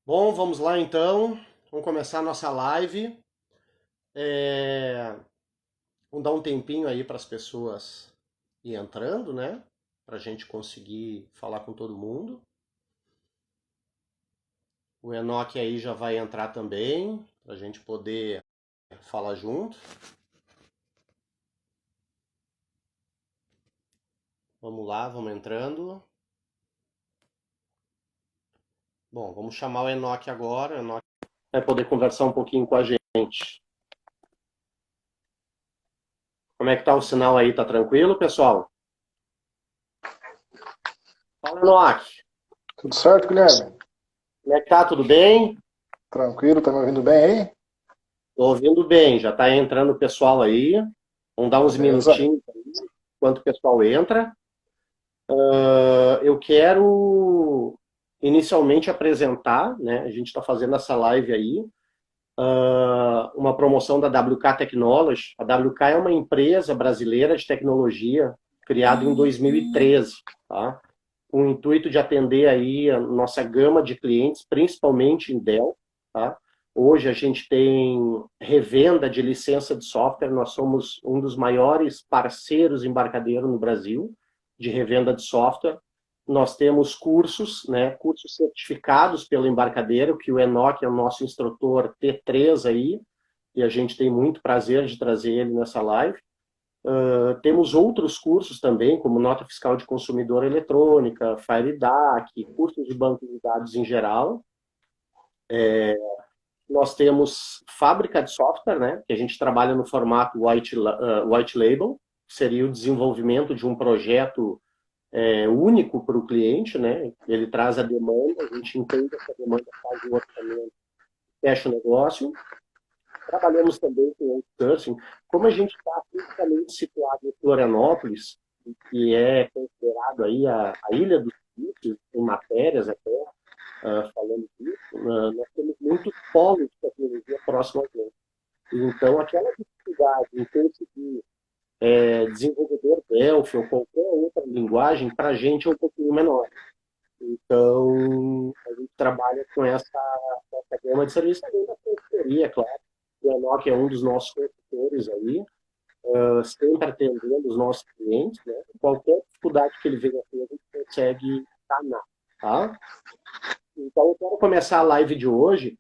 Bom, vamos lá então. Vamos começar a nossa live. É, Vamos dar um tempinho aí para as pessoas ir entrando, né? Para a gente conseguir falar com todo mundo. O Enoque aí já vai entrar também, para a gente poder falar junto. Vamos lá, vamos entrando. Bom, vamos chamar o Enoque agora. O Enoque vai poder conversar um pouquinho com a gente. Como é que tá o sinal aí? Tá tranquilo, pessoal? Fala, Enoque. Tudo certo, Guilherme? Como é que tá? Tudo bem? Tranquilo, tá me ouvindo bem aí? Tô ouvindo bem, já está entrando o pessoal aí. Vamos dar uns Beleza. minutinhos aí, enquanto o pessoal entra. Eu quero inicialmente apresentar, né? A gente está fazendo essa live aí, uma promoção da WK Technology. A WK é uma empresa brasileira de tecnologia criada em 2013, tá? Com o intuito de atender aí a nossa gama de clientes, principalmente em Dell, tá? Hoje a gente tem revenda de licença de software, nós somos um dos maiores parceiros embarcadeiros no Brasil de revenda de software. Nós temos cursos, né, cursos certificados pelo embarcadeiro, que o Enoch é o nosso instrutor T3 aí, e a gente tem muito prazer de trazer ele nessa live. Temos outros cursos também, como nota fiscal de consumidor eletrônica, FireDAC, cursos de banco de dados em geral. Nós temos fábrica de software, né, que a gente trabalha no formato white label, que seria o desenvolvimento de um projeto único para o cliente, né? Ele traz a demanda, a gente entende essa demanda, faz o orçamento, fecha o negócio. Trabalhamos também com outsourcing. Como a gente está fisicamente situado em Florianópolis, que é considerado aí a ilha dos serviços, em matérias até, falando disso, nós temos muitos polos de tecnologia próximo a gente. Então, aquela dificuldade em conseguir desenvolvedor Delphi ou qualquer outra linguagem, para a gente é um pouquinho menor. Então, a gente trabalha com essa gama de serviços além da consultoria, é claro. O Enoch é um dos nossos consultores aí, sempre atendendo os nossos clientes, né? Qualquer dificuldade que ele venha ter, a gente consegue sanar, tá? Então, eu quero começar a live de hoje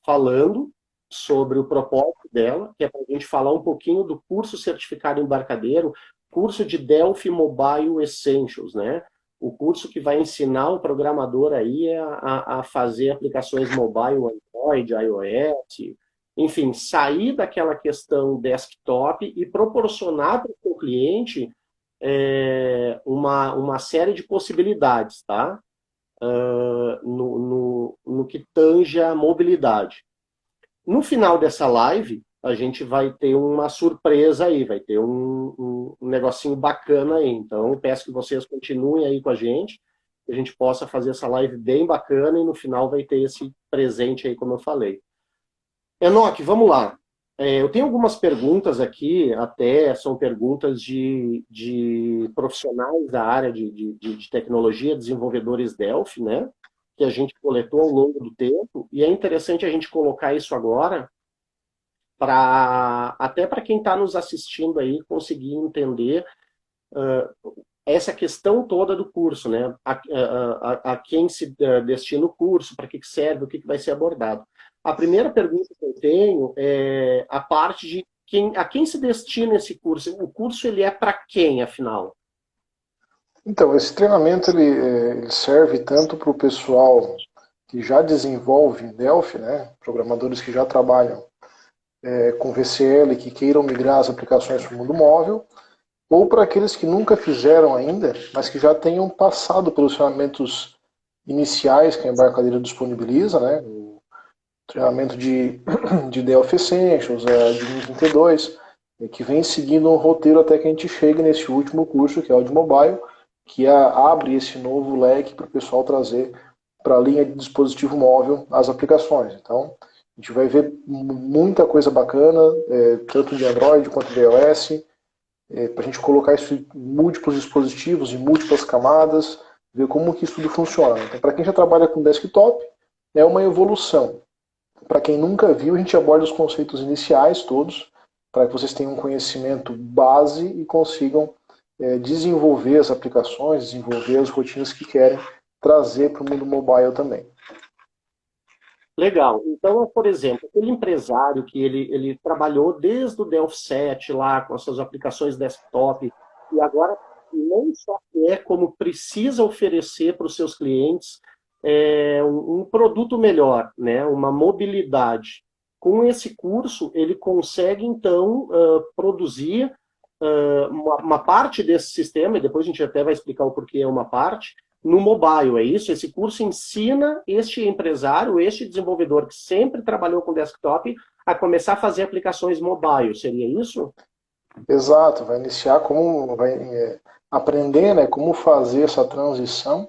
falando sobre o propósito dela, que é para a gente falar um pouquinho do curso certificado embarcadeiro, curso de Delphi Mobile Essentials, né? O curso que vai ensinar o programador aí a fazer aplicações mobile, Android, iOS, enfim, sair daquela questão desktop e proporcionar para o seu cliente uma série de possibilidades, tá? No que tange a mobilidade. No final dessa live, a gente vai ter uma surpresa aí, vai ter um negocinho bacana aí. Então, peço que vocês continuem aí com a gente, que a gente possa fazer essa live bem bacana e no final vai ter esse presente aí, como eu falei. Enoque, vamos lá. Eu tenho algumas perguntas aqui, até são perguntas de profissionais da área de tecnologia, desenvolvedores Delphi, né? Que a gente coletou ao longo do tempo, e é interessante a gente colocar isso agora, até para quem está nos assistindo aí conseguir entender essa questão toda do curso, né? A quem se destina o curso, para que serve, o que vai ser abordado. A primeira pergunta que eu tenho é a parte de a quem se destina esse curso. O curso ele é para quem, afinal? Então, esse treinamento ele serve tanto para o pessoal que já desenvolve em Delphi, né? Programadores que já trabalham com VCL, que queiram migrar as aplicações para o mundo móvel, ou para aqueles que nunca fizeram ainda, mas que já tenham passado pelos treinamentos iniciais que a embarcadeira disponibiliza, né? O treinamento de Delphi Essentials, de Win32, que vem seguindo um roteiro até que a gente chegue nesse último curso, que é o de mobile, que abre esse novo leque para o pessoal trazer para a linha de dispositivo móvel as aplicações. Então, a gente vai ver muita coisa bacana, tanto de Android quanto de iOS, para a gente colocar isso em múltiplos dispositivos, em múltiplas camadas, ver como que isso tudo funciona. Então, para quem já trabalha com desktop, é uma evolução. Para quem nunca viu, a gente aborda os conceitos iniciais todos, para que vocês tenham um conhecimento base e consigam desenvolver as aplicações, desenvolver as rotinas que querem trazer para o mundo mobile também. Legal. Então, por exemplo, aquele empresário que ele trabalhou desde o Delphi 7 lá, com as suas aplicações desktop, e agora não só quer, como precisa oferecer para os seus clientes um produto melhor, né? Uma mobilidade. Com esse curso, ele consegue, então, produzir uma parte desse sistema, e depois a gente até vai explicar o porquê é uma parte, no mobile, é isso? Esse curso ensina este empresário, este desenvolvedor que sempre trabalhou com desktop, a começar a fazer aplicações mobile, seria isso? Exato, vai iniciar vai aprender, né, como fazer essa transição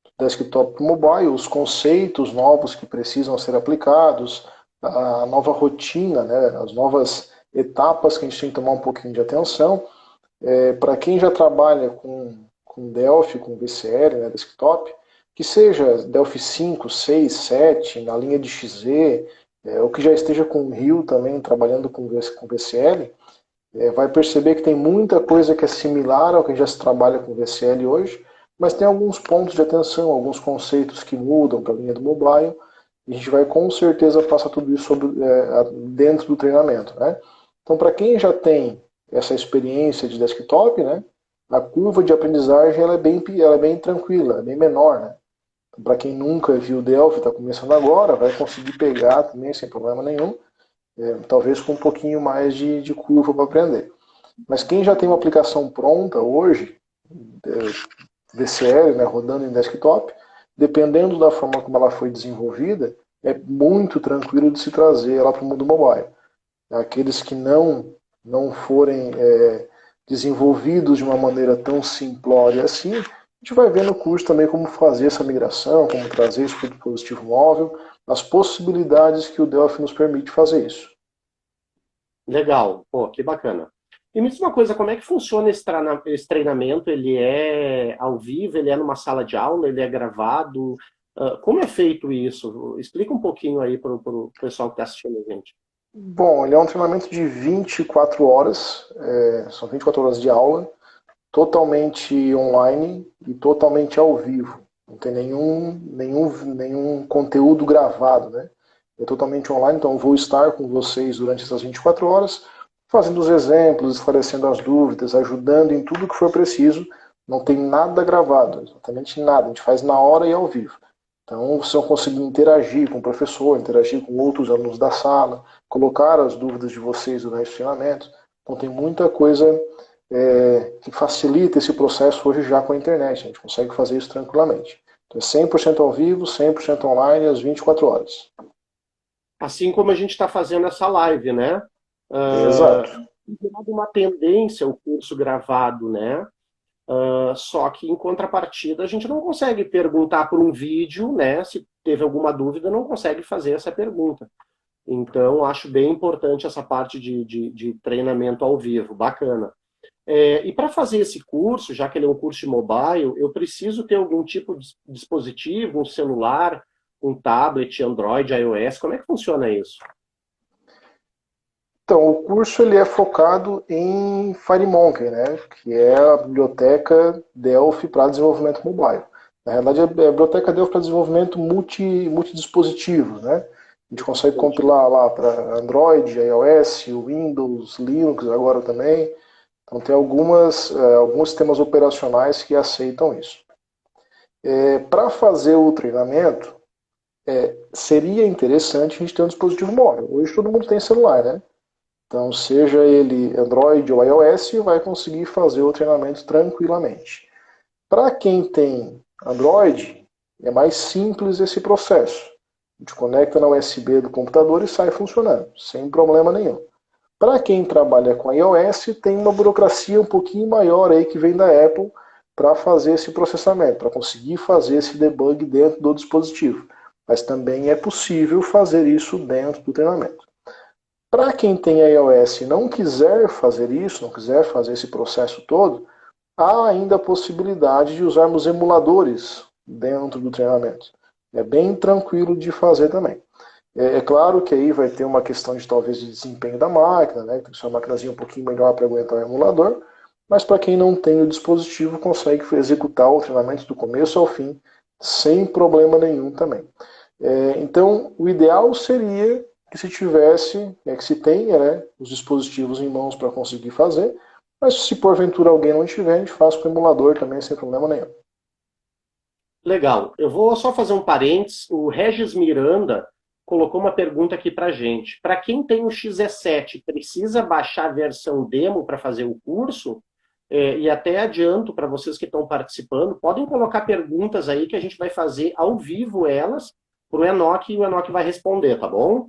do desktop para o mobile, os conceitos novos que precisam ser aplicados, a nova rotina, né, as novas etapas que a gente tem que tomar um pouquinho de atenção. Para quem já trabalha com Delphi, com VCL, né, desktop, que seja Delphi 5, 6, 7, na linha de XZ, ou que já esteja com Rio também, trabalhando com VCL, vai perceber que tem muita coisa que é similar ao que já se trabalha com VCL hoje, mas tem alguns pontos de atenção, alguns conceitos que mudam para a linha do mobile, e a gente vai com certeza passar tudo isso dentro do treinamento, né? Então, para quem já tem essa experiência de desktop, né, a curva de aprendizagem ela é bem tranquila, é bem menor, né? Então, para quem nunca viu Delphi, está começando agora, vai conseguir pegar também sem problema nenhum, talvez com um pouquinho mais de curva para aprender. Mas quem já tem uma aplicação pronta hoje, VCL, né, rodando em desktop, dependendo da forma como ela foi desenvolvida, é muito tranquilo de se trazer ela para o mundo mobile. Aqueles que não forem desenvolvidos de uma maneira tão simplória assim, a gente vai ver no curso também como fazer essa migração, como trazer isso para o dispositivo móvel, as possibilidades que o Delphi nos permite fazer isso. Legal, pô, que bacana. E me diz uma coisa, como é que funciona esse treinamento? Ele é ao vivo, ele é numa sala de aula, ele é gravado? Como é feito isso? Explica um pouquinho aí para o pessoal que está assistindo a gente. Bom, ele é um treinamento de 24 horas, são 24 horas de aula, totalmente online e totalmente ao vivo. Não tem nenhum conteúdo gravado, né? É totalmente online, então eu vou estar com vocês durante essas 24 horas, fazendo os exemplos, esclarecendo as dúvidas, ajudando em tudo que for preciso. Não tem nada gravado, exatamente nada. A gente faz na hora e ao vivo. Então vocês vão conseguir interagir com o professor, interagir com outros alunos da sala, colocar as dúvidas de vocês durante o treinamento. Então tem muita coisa que facilita esse processo hoje já com a internet. A gente consegue fazer isso tranquilamente. Então é 100% ao vivo, 100% online, às 24 horas. Assim como a gente está fazendo essa live, né? Exato. Tem uma tendência o curso gravado, né? Só que, em contrapartida, a gente não consegue perguntar por um vídeo, né? Se teve alguma dúvida, não consegue fazer essa pergunta. Então, acho bem importante essa parte de treinamento ao vivo, bacana. E para fazer esse curso, já que ele é um curso de mobile, eu preciso ter algum tipo de dispositivo, um celular, um tablet, Android, iOS, como é que funciona isso? Então, o curso ele é focado em FireMonkey, né, que é a biblioteca Delphi para desenvolvimento mobile. Na realidade, é a biblioteca Delphi para desenvolvimento multidispositivos, né? A gente consegue compilar lá para Android, iOS, Windows, Linux agora também. Então tem alguns sistemas operacionais que aceitam isso. Para fazer o treinamento, seria interessante a gente ter um dispositivo móvel. Hoje todo mundo tem celular, né? Então, seja ele Android ou iOS, vai conseguir fazer o treinamento tranquilamente. Para quem tem Android, é mais simples esse processo. A gente conecta na USB do computador e sai funcionando, sem problema nenhum. Para quem trabalha com iOS, tem uma burocracia um pouquinho maior aí que vem da Apple para fazer esse processamento, para conseguir fazer esse debug dentro do dispositivo. Mas também é possível fazer isso dentro do treinamento. Para quem tem iOS e não quiser fazer isso, não quiser fazer esse processo todo, há ainda a possibilidade de usarmos emuladores dentro do treinamento. É bem tranquilo de fazer também. É claro que aí vai ter uma questão de talvez de desempenho da máquina, né? Tem que ser uma maquinazinha um pouquinho melhor para aguentar o emulador, mas para quem não tem o dispositivo consegue executar o treinamento do começo ao fim sem problema nenhum também. Então, o ideal seria que se tivesse, que se tenha, né, os dispositivos em mãos para conseguir fazer, mas se porventura alguém não tiver, a gente faz com o emulador também sem problema nenhum. Legal. Eu vou só fazer um parênteses. O Regis Miranda colocou uma pergunta aqui para gente. Para quem tem o XE7, precisa baixar a versão demo para fazer o curso? E até adianto para vocês que estão participando, podem colocar perguntas aí que a gente vai fazer ao vivo elas para o Enoch e o Enoch vai responder, tá bom?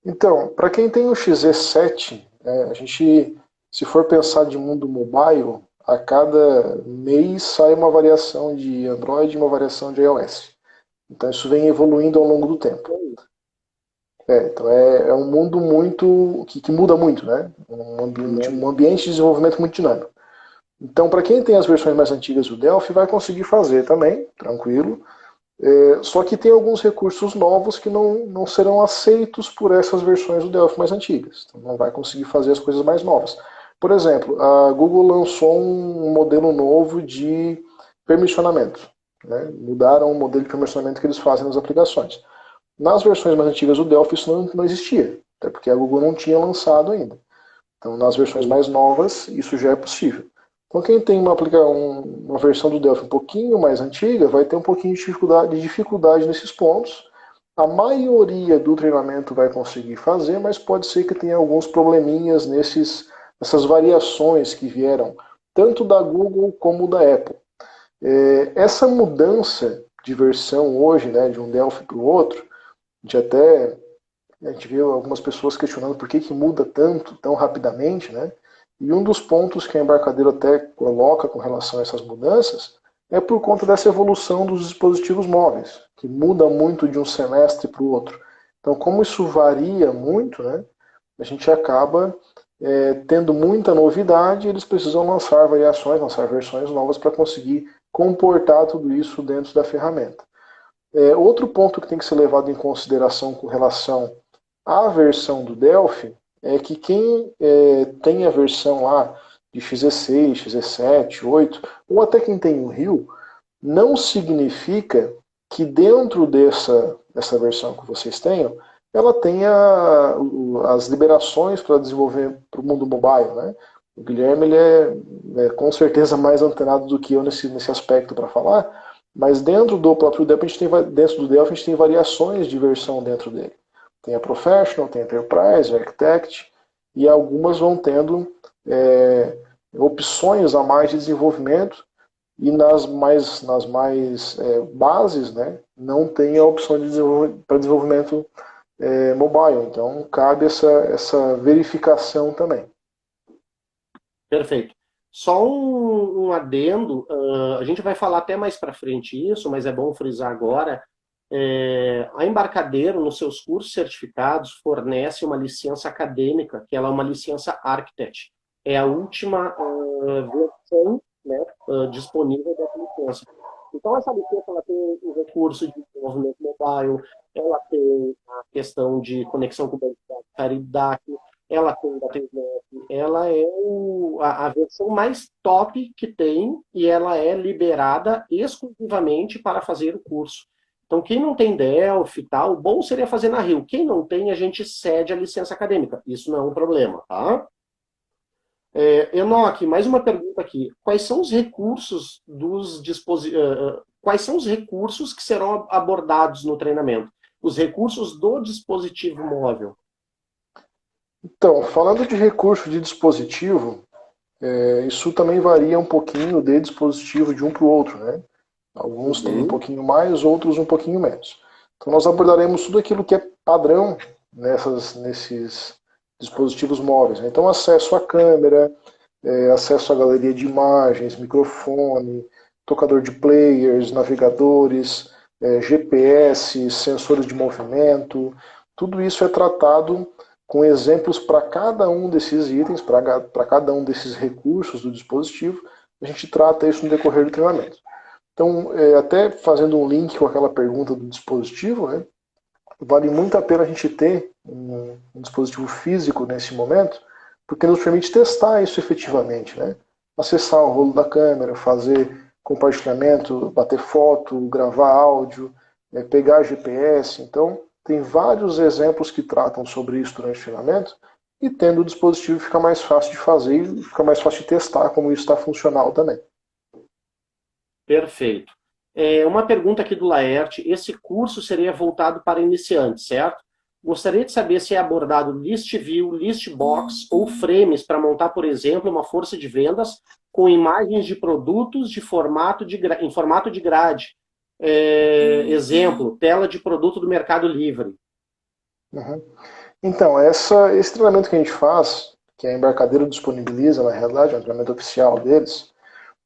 Então, para quem tem o XE7, a gente, se for pensar de mundo mobile, a cada mês sai uma variação de Android e uma variação de iOS. Então isso vem evoluindo ao longo do tempo. Então é um mundo muito que muda muito, né? Um ambiente de desenvolvimento muito dinâmico. Então, para quem tem as versões mais antigas do Delphi, vai conseguir fazer também, tranquilo. Só que tem alguns recursos novos que não serão aceitos por essas versões do Delphi mais antigas. Então, não vai conseguir fazer as coisas mais novas. Por exemplo, a Google lançou um modelo novo de permissionamento. Né? Mudaram o modelo de permissionamento que eles fazem nas aplicações. Nas versões mais antigas do Delphi isso não existia, até porque a Google não tinha lançado ainda. Então, nas versões mais novas, isso já é possível. Então, quem tem uma versão do Delphi um pouquinho mais antiga vai ter um pouquinho de dificuldade nesses pontos. A maioria do treinamento vai conseguir fazer, mas pode ser que tenha alguns probleminhas nessas variações que vieram, tanto da Google como da Apple. Essa mudança de versão hoje, né, de um Delphi para o outro, a gente vê algumas pessoas questionando por que muda tanto, tão rapidamente, né? E um dos pontos que a Embarcadero até coloca com relação a essas mudanças é por conta dessa evolução dos dispositivos móveis, que muda muito de um semestre para o outro. Então, como isso varia muito, né, a gente acaba tendo muita novidade e eles precisam lançar variações, lançar versões novas para conseguir comportar tudo isso dentro da ferramenta. Outro ponto que tem que ser levado em consideração com relação à versão do Delphi é que quem tem a versão lá de XE6, XE7, 8, ou até quem tem o Rio, não significa que dentro dessa versão que vocês tenham, ela tenha as liberações para desenvolver para o mundo mobile, né? O Guilherme ele é com certeza mais antenado do que eu nesse aspecto para falar, mas dentro do próprio Delphi, dentro do Delphi, a gente tem variações de versão dentro dele. Tem a Professional, tem a Enterprise, a Architect, e algumas vão tendo opções a mais de desenvolvimento, e nas mais bases, né, não tem a opção para desenvolvimento mobile. Então, cabe essa verificação também. Perfeito. Só um adendo, a gente vai falar até mais para frente isso, mas é bom frisar agora. A Embarcadero, nos seus cursos certificados, fornece uma licença acadêmica, que ela é uma licença Architect. É a última versão, né, disponível dessa licença. Então, essa licença ela tem o recurso de desenvolvimento mobile, ela tem a questão de conexão com o banco de caridade, ela tem DataSnap, ela é a versão mais top que tem e ela é liberada exclusivamente para fazer o curso. Então, quem não tem Delphi e tal, o bom seria fazer na Rio. Quem não tem, a gente cede a licença acadêmica. Isso não é um problema, tá? Enoch, mais uma pergunta aqui. Quais são os recursos quais são os recursos que serão abordados no treinamento? Os recursos do dispositivo móvel. Então, falando de recurso de dispositivo, isso também varia um pouquinho de dispositivo de um para o outro, né? Alguns têm um pouquinho mais, outros um pouquinho menos. Então nós abordaremos tudo aquilo que é padrão nesses dispositivos móveis. Então acesso à câmera, acesso à galeria de imagens, microfone, tocador de players, navegadores, GPS, sensores de movimento, tudo isso é tratado com exemplos para cada um desses itens, para cada um desses recursos do dispositivo. A gente trata isso no decorrer do treinamento. Então, até fazendo um link com aquela pergunta do dispositivo, né, vale muito a pena a gente ter um dispositivo físico nesse momento, porque nos permite testar isso efetivamente, né? Acessar o rolo da câmera, fazer compartilhamento, bater foto, gravar áudio, pegar GPS. Então, tem vários exemplos que tratam sobre isso durante o treinamento, e tendo o dispositivo fica mais fácil de fazer e fica mais fácil de testar como isso está funcional também. Perfeito. Uma pergunta aqui do Laerte. Esse curso seria voltado para iniciantes, certo? Gostaria de saber se é abordado list view, list box ou frames para montar, por exemplo, uma força de vendas com imagens de produtos em formato de grade. Exemplo, tela de produto do Mercado Livre. Uhum. Então, esse treinamento que a gente faz, que a Embarcadeiro disponibiliza, na realidade, é um treinamento oficial deles,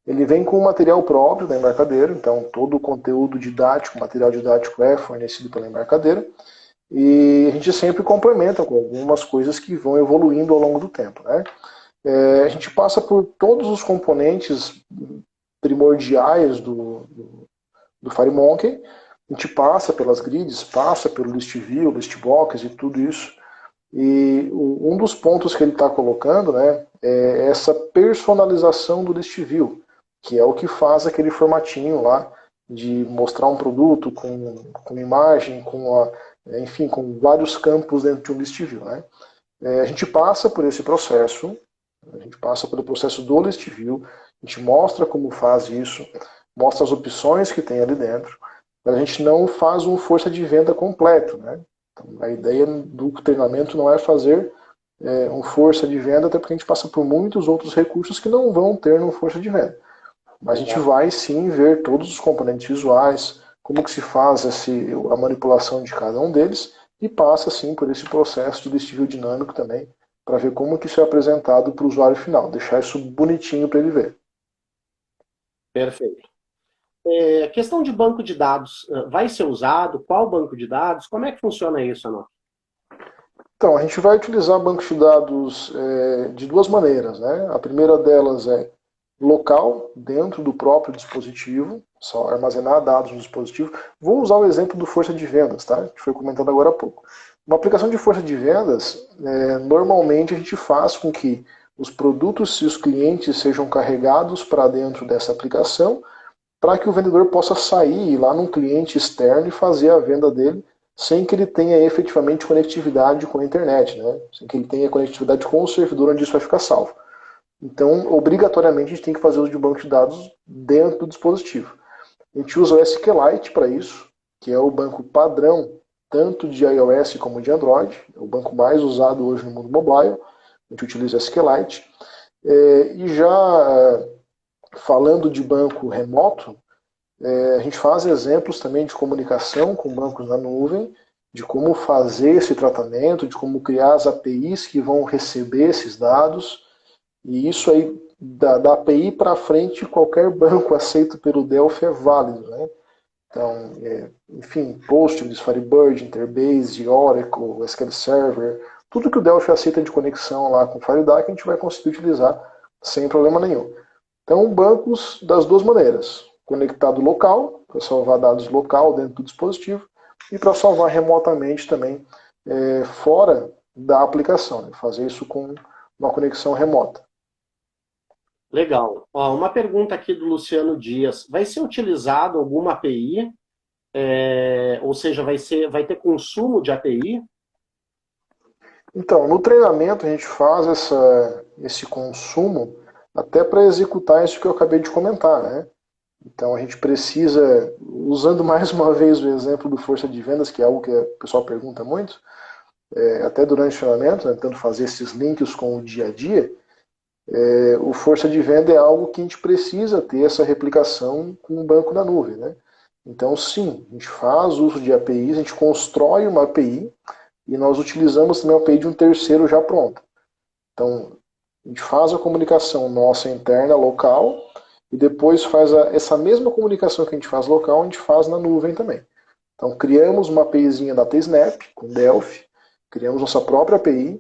ele vem com o material próprio da Embarcadeiro, então todo o conteúdo didático, material didático é fornecido pela Embarcadeiro, e a gente sempre complementa com algumas coisas que vão evoluindo ao longo do tempo, né? A gente passa por todos os componentes primordiais do FireMonkey, a gente passa pelas grids, passa pelo list view, list box e tudo isso. E um dos pontos que ele está colocando, né, é essa personalização do list view, que é o que faz aquele formatinho lá de mostrar um produto com imagem, enfim, com vários campos dentro de um list view, né? A gente passa por esse processo, a gente passa pelo processo do list view, a gente mostra como faz isso, mostra as opções que tem ali dentro, mas a gente não faz um força de venda completo, né? Então, a ideia do treinamento não é fazer um força de venda, até porque a gente passa por muitos outros recursos que não vão ter no força de venda. Mas a gente vai sim ver todos os componentes visuais, como que se faz a manipulação de cada um deles, e passa sim por esse processo de list view dinâmico também, para ver como que isso é apresentado para o usuário final, deixar isso bonitinho para ele ver. Perfeito. Questão de banco de dados, vai ser usado? Qual banco de dados? Como é que funciona isso, Anô? Então, a gente vai utilizar bancos de dados de duas maneiras, né? A primeira delas é local, dentro do próprio dispositivo, só armazenar dados no dispositivo. Vou usar o exemplo do força de vendas, tá? Que foi comentado agora há pouco. Uma aplicação de força de vendas, normalmente a gente faz com que os produtos e os clientes sejam carregados para dentro dessa aplicação, para que o vendedor possa sair lá num cliente externo e fazer a venda dele sem que ele tenha efetivamente conectividade com a internet, né? Sem que ele tenha conectividade com o servidor onde isso vai ficar salvo. Então, obrigatoriamente, a gente tem que fazer uso de um banco de dados dentro do dispositivo. A gente usa o SQLite para isso, que é o banco padrão tanto de iOS como de Android, é o banco mais usado hoje no mundo mobile. A gente utiliza o SQLite. E já falando de banco remoto, a gente faz exemplos também de comunicação com bancos na nuvem, de como fazer esse tratamento, de como criar as APIs que vão receber esses dados. E isso aí, da API para frente, qualquer banco aceito pelo Delphi é válido, né? Então, enfim, Postgres, Firebird, Interbase, Oracle, SQL Server, tudo que o Delphi aceita de conexão lá com o FireDAC, a gente vai conseguir utilizar sem problema nenhum. Então, bancos das duas maneiras. Conectado local, para salvar dados local dentro do dispositivo, e para salvar remotamente também, fora da aplicação, né? Fazer isso com uma conexão remota. Legal. Ó, uma pergunta aqui do Luciano Dias. Vai ser utilizado alguma API? Ou seja, vai ter consumo de API? Então, no treinamento a gente faz esse consumo até para executar isso que eu acabei de comentar, né? Então a gente precisa, usando mais uma vez o exemplo do força de vendas, que é algo que o pessoal pergunta muito, até durante o treinamento, né, tentando fazer esses links com o dia a dia, o força de venda é algo que a gente precisa ter essa replicação com o banco na nuvem, né? Então sim, a gente faz uso de APIs, a gente constrói uma API e nós utilizamos também a API de um terceiro já pronta. Então a gente faz a comunicação nossa interna, local, e depois faz essa mesma comunicação que a gente faz local, a gente faz na nuvem também. Então criamos uma APIzinha da Tsnap, com Delphi, criamos nossa própria API,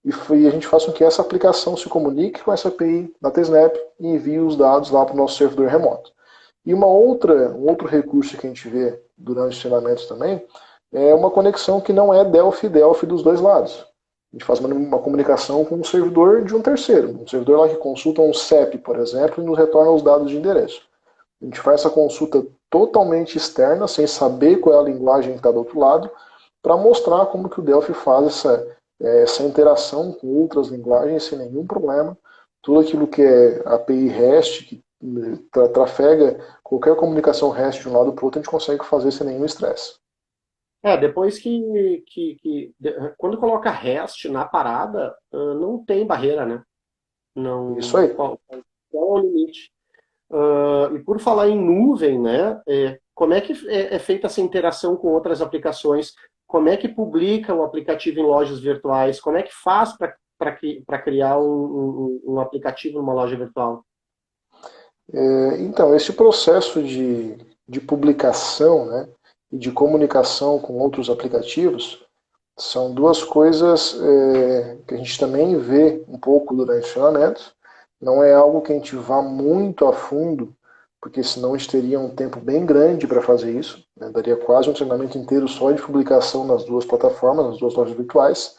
e a gente faz com que essa aplicação se comunique com essa API da Tsnap e envie os dados lá para o nosso servidor remoto. E um outro recurso que a gente vê durante os treinamentos também é uma conexão que não é Delphi e Delphi dos dois lados. A gente faz uma comunicação com um servidor de um terceiro, um servidor lá que consulta um CEP, por exemplo, e nos retorna os dados de endereço. A gente faz essa consulta totalmente externa, sem saber qual é a linguagem que está do outro lado, para mostrar como que o Delphi faz essa interação com outras linguagens sem nenhum problema. Tudo aquilo que é API REST, que trafega qualquer comunicação REST de um lado para o outro, a gente consegue fazer sem nenhum estresse. Depois quando coloca REST na parada, não tem barreira, né? Isso Não, aí. qual é o limite? E por falar em nuvem, né? Como é que é feita essa interação com outras aplicações? Como é que publica o aplicativo em lojas virtuais? Como é que faz para criar um aplicativo numa loja virtual? Então, esse processo de publicação, né, e de comunicação com outros aplicativos são duas coisas que a gente também vê um pouco durante o treinamento. Não é algo que a gente vá muito a fundo, porque senão a gente teria um tempo bem grande para fazer isso, né? Daria quase um treinamento inteiro só de publicação nas duas plataformas, nas duas lojas virtuais.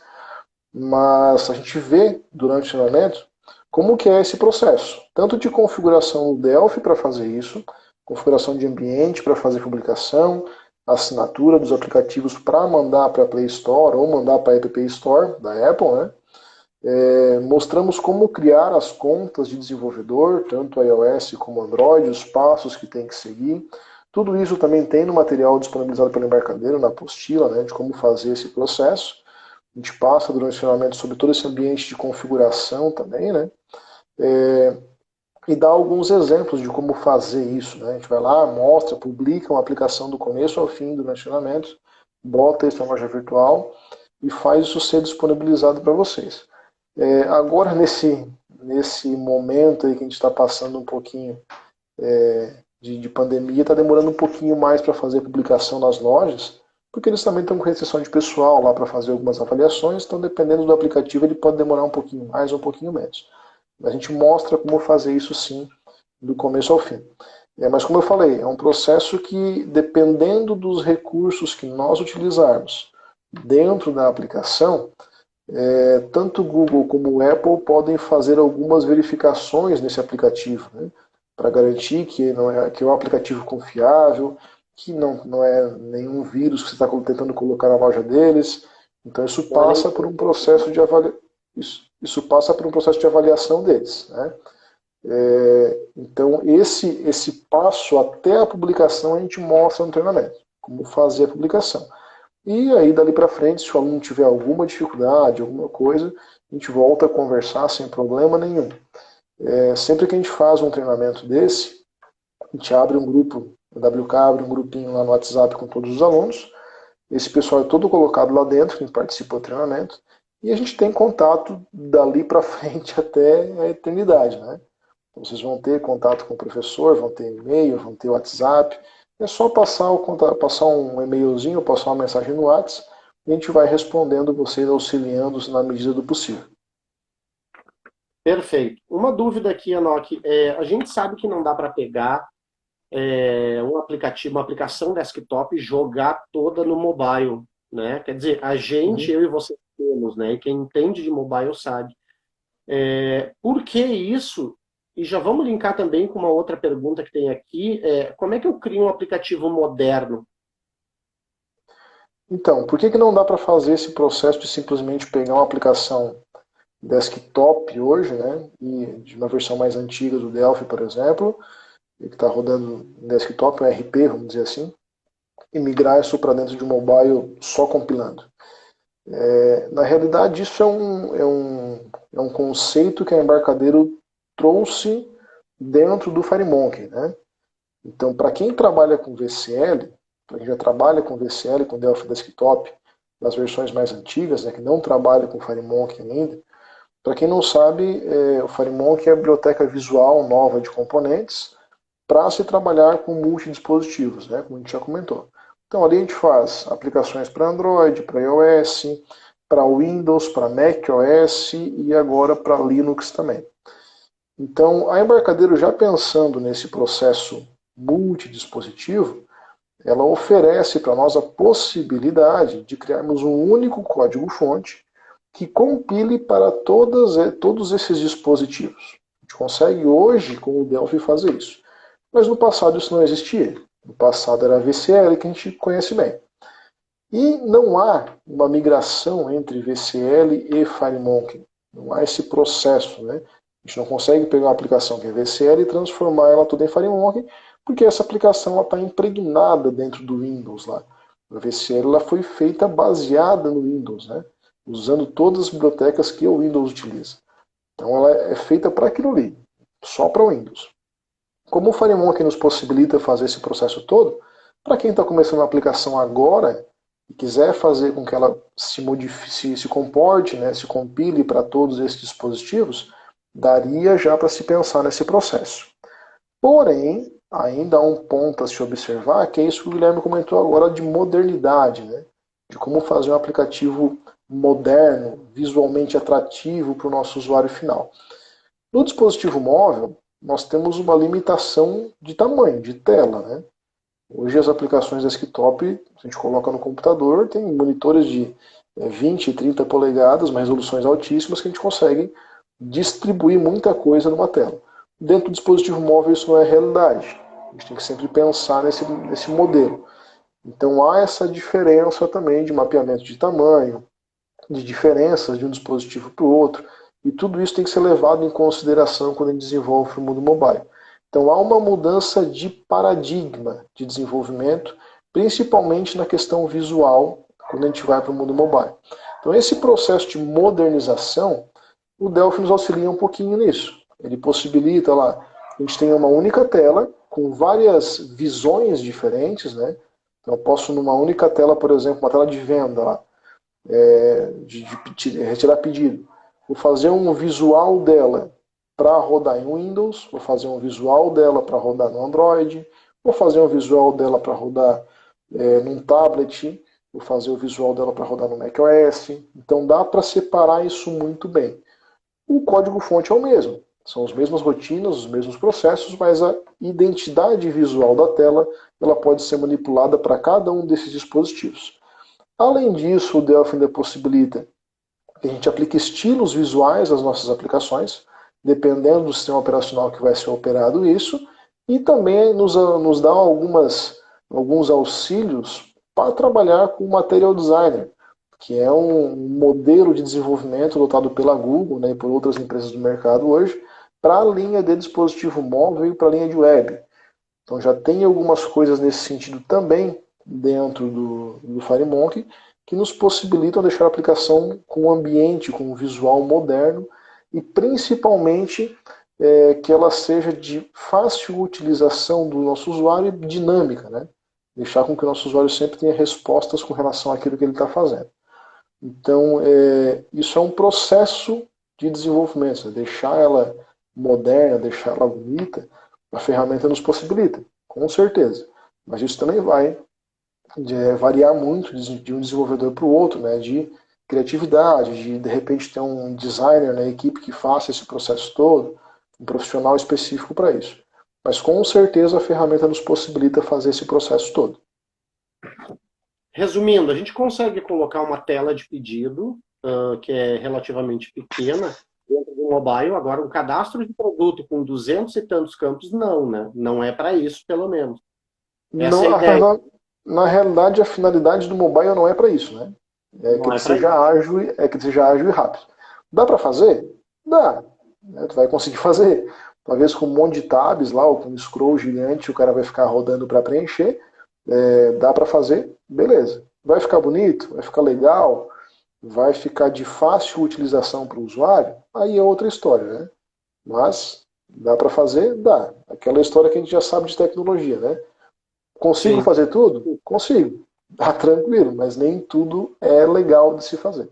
Mas a gente vê durante o treinamento como que é esse processo, tanto de configuração no Delphi para fazer isso, configuração de ambiente para fazer publicação, assinatura dos aplicativos para mandar para a Play Store ou mandar para a App Store da Apple, né? Mostramos como criar as contas de desenvolvedor, tanto iOS como Android, os passos que tem que seguir. Tudo isso também tem no material disponibilizado pelo embarcadeiro, na apostila, né, de como fazer esse processo. A gente passa durante o treinamento sobre todo esse ambiente de configuração também, né? E dá alguns exemplos de como fazer isso, né? A gente vai lá, mostra, publica uma aplicação do começo ao fim durante o treinamento, bota isso na loja virtual e faz isso ser disponibilizado para vocês. Agora, nesse momento aí que a gente está passando um pouquinho de pandemia, está demorando um pouquinho mais para fazer a publicação nas lojas, porque eles também estão com restrição de pessoal lá para fazer algumas avaliações, então dependendo do aplicativo ele pode demorar um pouquinho mais ou um pouquinho menos. A gente mostra como fazer isso sim, do começo ao fim. Mas como eu falei, é um processo que, dependendo dos recursos que nós utilizarmos dentro da aplicação, tanto o Google como o Apple podem fazer algumas verificações nesse aplicativo, né, para garantir que, que é um aplicativo confiável, que não é nenhum vírus que você está tentando colocar na loja deles. Então isso passa por um processo de isso passa por um processo de avaliação deles, né? Então esse passo até a publicação a gente mostra no treinamento, como fazer a publicação. E aí dali para frente, se o aluno tiver alguma dificuldade, alguma coisa, a gente volta a conversar sem problema nenhum. Sempre que a gente faz um treinamento desse, a gente abre um grupo, o WK abre um grupinho lá no WhatsApp com todos os alunos. Esse pessoal é todo colocado lá dentro, quem participa do treinamento, e a gente tem contato dali para frente até a eternidade, né? Então, vocês vão ter contato com o professor, vão ter e-mail, vão ter WhatsApp. É só passar um e-mailzinho, passar uma mensagem no WhatsApp, e a gente vai respondendo vocês, auxiliando na medida do possível. Perfeito. Uma dúvida aqui, Enoch. A gente sabe que não dá para pegar um aplicativo, uma aplicação desktop e jogar toda no mobile, né? Quer dizer, a gente, eu e você temos, né? E quem entende de mobile sabe. Por que isso? E já vamos linkar também com uma outra pergunta que tem aqui. Como é que eu crio um aplicativo moderno? Então, por que não dá para fazer esse processo de simplesmente pegar uma aplicação desktop hoje, né? E de uma versão mais antiga do Delphi, por exemplo, que está rodando em desktop, um RP, vamos dizer assim, e migrar isso para dentro de um mobile só compilando. Na realidade, isso é um conceito que a Embarcadero trouxe dentro do FireMonkey, né? Então, para quem trabalha com VCL, para quem já trabalha com VCL, com Delphi Desktop, nas versões mais antigas, né, que não trabalha com FireMonkey ainda, para quem não sabe, o FireMonkey é a biblioteca visual nova de componentes para se trabalhar com multidispositivos, né, como a gente já comentou. Então, ali a gente faz aplicações para Android, para iOS, para Windows, para macOS e agora para Linux também. Então, a Embarcadero, já pensando nesse processo multidispositivo, ela oferece para nós a possibilidade de criarmos um único código-fonte que compile para todos esses dispositivos. A gente consegue hoje, com o Delphi, fazer isso. Mas no passado isso não existia. No passado era a VCL, que a gente conhece bem. E não há uma migração entre VCL e FireMonkey. Não há esse processo, né? A gente não consegue pegar uma aplicação que é VCL e transformar ela toda em FireMonkey, porque essa aplicação está impregnada dentro do Windows lá. A VCL ela foi feita baseada no Windows, né? Usando todas as bibliotecas que o Windows utiliza. Então ela é feita para aquilo ali, só para o Windows. Como o FireMonkey nos possibilita fazer esse processo todo, para quem está começando a aplicação agora e quiser fazer com que ela se comporte, né, se compile para todos esses dispositivos, daria já para se pensar nesse processo. Porém, ainda há um ponto a se observar, que é isso que o Guilherme comentou agora de modernidade, né? De como fazer um aplicativo moderno, visualmente atrativo para o nosso usuário final. No dispositivo móvel, nós temos uma limitação de tamanho, de tela, né? Hoje as aplicações desktop, a gente coloca no computador, tem monitores de 20 e 30 polegadas, uma resoluções altíssimas, que a gente consegue distribuir muita coisa numa tela. Dentro do dispositivo móvel isso não é realidade. A gente tem que sempre pensar nesse modelo. Então há essa diferença também de mapeamento de tamanho, de diferenças de um dispositivo para o outro, e tudo isso tem que ser levado em consideração quando a gente desenvolve o mundo mobile. Então há uma mudança de paradigma de desenvolvimento, principalmente na questão visual, quando a gente vai para o mundo mobile. Então esse processo de modernização, o Delphi nos auxilia um pouquinho nisso. Ele possibilita lá, a gente tem uma única tela, com várias visões diferentes, né? Então eu posso numa única tela, por exemplo, uma tela de venda lá, de retirar pedido. Vou fazer um visual dela para rodar em Windows, vou fazer um visual dela para rodar no Android, vou fazer um visual dela para rodar num tablet, vou fazer o visual dela para rodar no macOS. Então dá para separar isso muito bem. O código-fonte é o mesmo, são as mesmas rotinas, os mesmos processos, mas a identidade visual da tela ela pode ser manipulada para cada um desses dispositivos. Além disso, o Delphi ainda possibilita que a gente aplique estilos visuais às nossas aplicações, dependendo do sistema operacional que vai ser operado isso, e também nos dá alguns auxílios para trabalhar com o Material Designer, que é um modelo de desenvolvimento adotado pela Google, né, e por outras empresas do mercado hoje, para a linha de dispositivo móvel e para a linha de web. Então já tem algumas coisas nesse sentido também dentro do FireMonkey, que nos possibilitam deixar a aplicação com um ambiente, com um visual moderno e principalmente que ela seja de fácil utilização do nosso usuário e dinâmica, né? Deixar com que o nosso usuário sempre tenha respostas com relação àquilo que ele está fazendo. Então, isso é um processo de desenvolvimento, deixar ela moderna, deixar ela bonita, a ferramenta nos possibilita, com certeza. Mas isso também vai variar muito de um desenvolvedor para o outro, né? De criatividade, de repente ter um designer na equipe que faça esse processo todo, um profissional específico para isso. Mas com certeza a ferramenta nos possibilita fazer esse processo todo. Resumindo, a gente consegue colocar uma tela de pedido, que é relativamente pequena, dentro do mobile. Agora, um cadastro de produto com 200 e tantos campos, não, né? Não é para isso, pelo menos. Essa é a ideia. Na realidade, a finalidade do mobile não é para isso, né? Que ele seja ágil e rápido. Dá para fazer? Dá. Né? Tu vai conseguir fazer. Talvez com um monte de tabs lá, ou com um scroll gigante, o cara vai ficar rodando para preencher. Dá para fazer? Beleza. Vai ficar bonito? Vai ficar legal? Vai ficar de fácil utilização para o usuário? Aí é outra história, né? Mas dá para fazer? Dá. Aquela história que a gente já sabe de tecnologia, né? Consigo fazer tudo? Consigo. Tá tranquilo, mas nem tudo é legal de se fazer.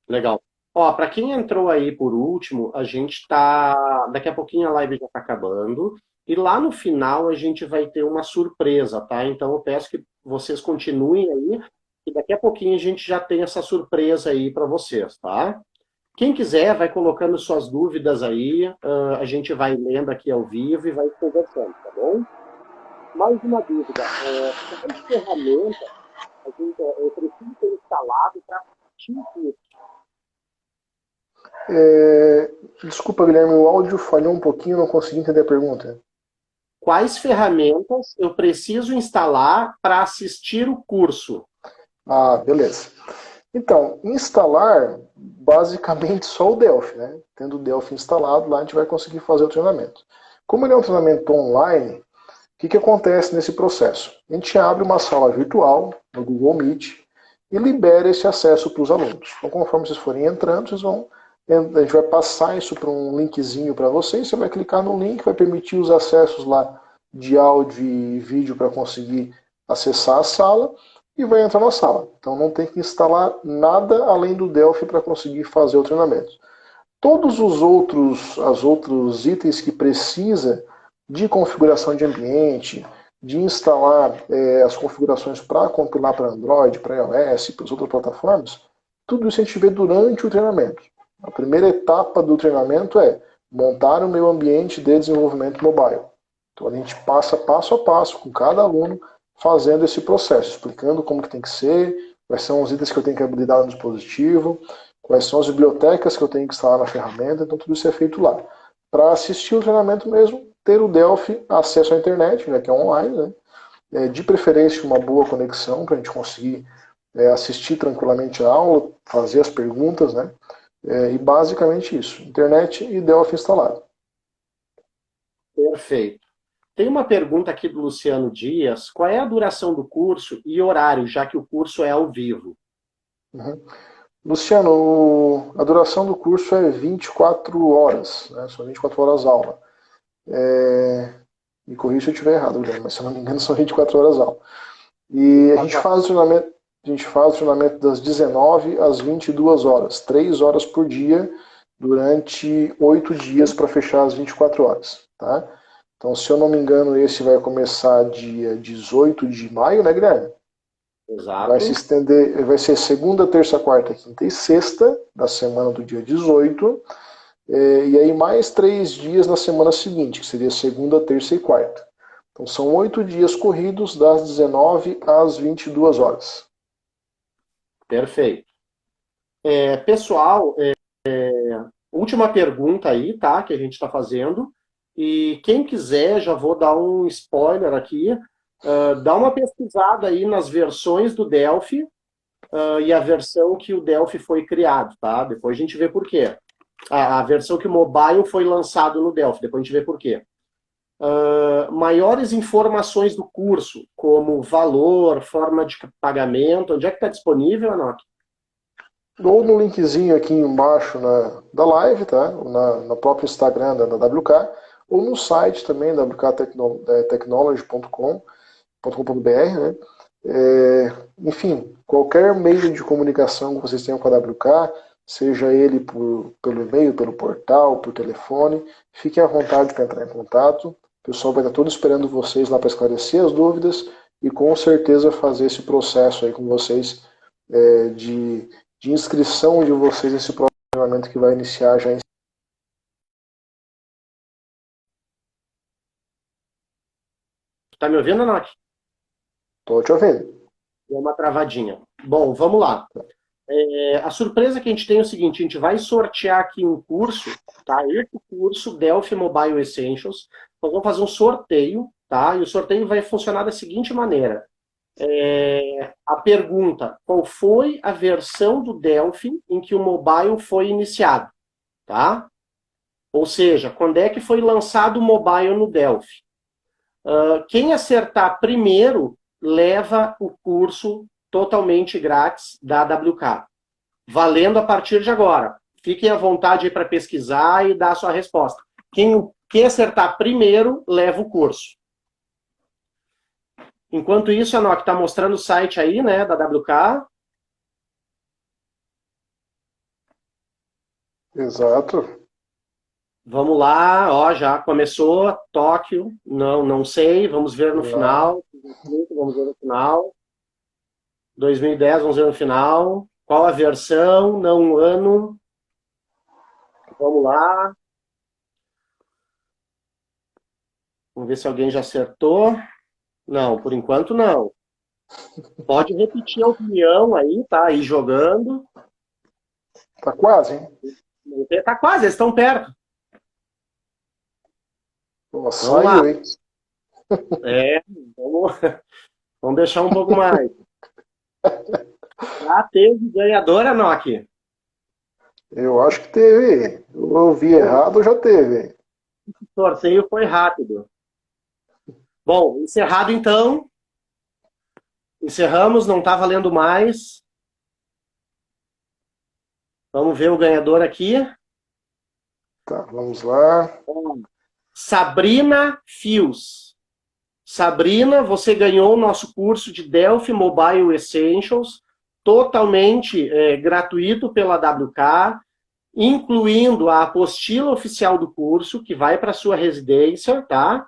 Legal. Ó, para quem entrou aí por último, a gente tá. Daqui a pouquinho a live já está acabando. E lá no final a gente vai ter uma surpresa, tá? Então eu peço que vocês continuem aí. E daqui a pouquinho a gente já tem essa surpresa aí para vocês, tá? Quem quiser, vai colocando suas dúvidas aí, a gente vai lendo aqui ao vivo e vai conversando, tá bom? Mais uma dúvida, quais ferramentas eu preciso ter instalado para assistir o curso? Desculpa, Guilherme, o áudio falhou um pouquinho, não consegui entender a pergunta. Quais ferramentas eu preciso instalar para assistir o curso? Ah, beleza. Então, instalar basicamente só o Delphi, né? Tendo o Delphi instalado, lá a gente vai conseguir fazer o treinamento. Como ele é um treinamento online, o que acontece nesse processo? A gente abre uma sala virtual no Google Meet e libera esse acesso para os alunos. Então, conforme vocês forem entrando, a gente vai passar isso para um linkzinho para vocês. Você vai clicar no link, vai permitir os acessos lá de áudio e vídeo para conseguir acessar a sala e vai entrar na sala. Então não tem que instalar nada além do Delphi para conseguir fazer o treinamento. Todos os outros itens que precisa de configuração de ambiente, de instalar as configurações para compilar para Android, para iOS, para as outras plataformas, tudo isso a gente vê durante o treinamento. A primeira etapa do treinamento é montar o meu ambiente de desenvolvimento mobile. Então a gente passa passo a passo com cada aluno fazendo esse processo, explicando como que tem que ser, quais são os itens que eu tenho que habilitar no dispositivo, quais são as bibliotecas que eu tenho que instalar na ferramenta, então tudo isso é feito lá. Para assistir o treinamento mesmo, ter o Delphi acesso à internet, né, que é online, né, de preferência uma boa conexão para a gente conseguir assistir tranquilamente a aula, fazer as perguntas, né, e basicamente isso, internet e Delphi instalado. Perfeito. Tem uma pergunta aqui do Luciano Dias. Qual é a duração do curso e horário, já que o curso é ao vivo? Uhum. Luciano, a duração do curso é 24 horas, né? São 24 horas aula. Me corrija se eu estiver errado, Guilherme, mas se eu não me engano são 24 horas aula. E a gente faz o treinamento das 19 às 22 horas, 3 horas por dia, durante 8 dias para fechar as 24 horas. Tá? Então, se eu não me engano, esse vai começar dia 18 de maio, né, Guilherme? Exato. Vai se estender, vai ser segunda, terça, quarta, quinta e sexta, da semana do dia 18, e aí mais 3 dias na semana seguinte, que seria segunda, terça e quarta. Então são 8 dias corridos, das 19 às 22 horas. Perfeito. Pessoal, última pergunta aí, tá, que a gente está fazendo. E quem quiser, já vou dar um spoiler aqui, dá uma pesquisada aí nas versões do Delphi e a versão que o Delphi foi criado, tá? Depois a gente vê por quê. A versão que o mobile foi lançado no Delphi, depois a gente vê por quê. Maiores informações do curso, como valor, forma de pagamento, onde é que está disponível, Anok? Ou no linkzinho aqui embaixo da live, tá? No próprio Instagram da WK, ou no site também, wktechnology.com.br, né? Enfim, qualquer meio de comunicação que vocês tenham com a WK, seja ele pelo e-mail, pelo portal, por telefone, fiquem à vontade para entrar em contato. O pessoal vai estar todo esperando vocês lá para esclarecer as dúvidas e com certeza fazer esse processo aí com vocês de inscrição de vocês nesse próximo treinamento que vai iniciar já em... Tá me ouvindo, Anok? Estou te ouvindo. Deu uma travadinha. Bom, vamos lá. A surpresa que a gente tem é o seguinte, a gente vai sortear aqui um curso, tá? Esse curso, Delphi Mobile Essentials. Nós vamos fazer um sorteio, tá? E o sorteio vai funcionar da seguinte maneira. A pergunta, qual foi a versão do Delphi em que o mobile foi iniciado, tá? Ou seja, quando é que foi lançado o mobile no Delphi? Quem acertar primeiro leva o curso totalmente grátis da AWK, valendo a partir de agora. Fiquem à vontade para pesquisar e dar a sua resposta. Quem acertar primeiro leva o curso. Enquanto isso, a Anok está mostrando o site aí, né, da AWK. Exato. Vamos lá, ó, já começou, Tóquio, não sei, vamos ver no final. Vamos ver no final. 2010, vamos ver no final. Qual a versão, não o ano. Vamos lá. Vamos ver se alguém já acertou. Não, por enquanto não. Pode repetir a opinião aí, tá? Aí jogando. Tá quase, hein? Tá quase, eles estão perto. Pô, Vamos lá. saiu, hein? É, vamos, vamos deixar um pouco mais. Já teve ganhadora, Nock? Eu acho que teve. Eu ouvi errado, já teve. O sorteio foi rápido. Bom, encerrado então. Encerramos, não está valendo mais. Vamos ver o ganhador aqui. Tá, vamos lá. Sabrina Fios. Sabrina, você ganhou o nosso curso de Delphi Mobile Essentials, totalmente gratuito pela WK, incluindo a apostila oficial do curso, que vai para sua residência, tá?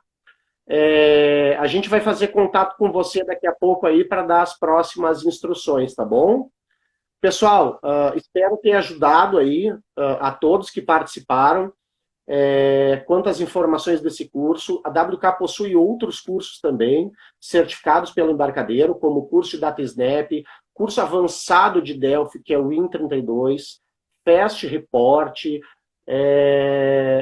A gente vai fazer contato com você daqui a pouco aí para dar as próximas instruções, tá bom? Pessoal, espero ter ajudado aí a todos que participaram. Quanto às informações desse curso, a WK possui outros cursos também, certificados pelo embarcadeiro, como o curso de DataSnap, curso avançado de Delphi, que é o Win32, Fast Report,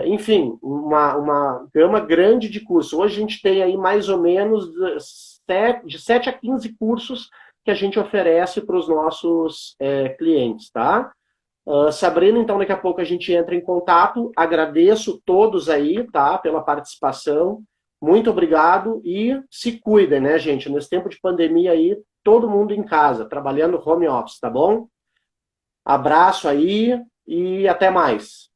enfim, uma gama grande de cursos. Hoje a gente tem aí mais ou menos de 7 a 15 cursos que a gente oferece para os nossos clientes, tá? Sabrina, então daqui a pouco a gente entra em contato. Agradeço todos aí, tá, pela participação. Muito obrigado e se cuidem, né, gente? Nesse tempo de pandemia aí, todo mundo em casa, trabalhando home office, tá bom? Abraço aí e até mais.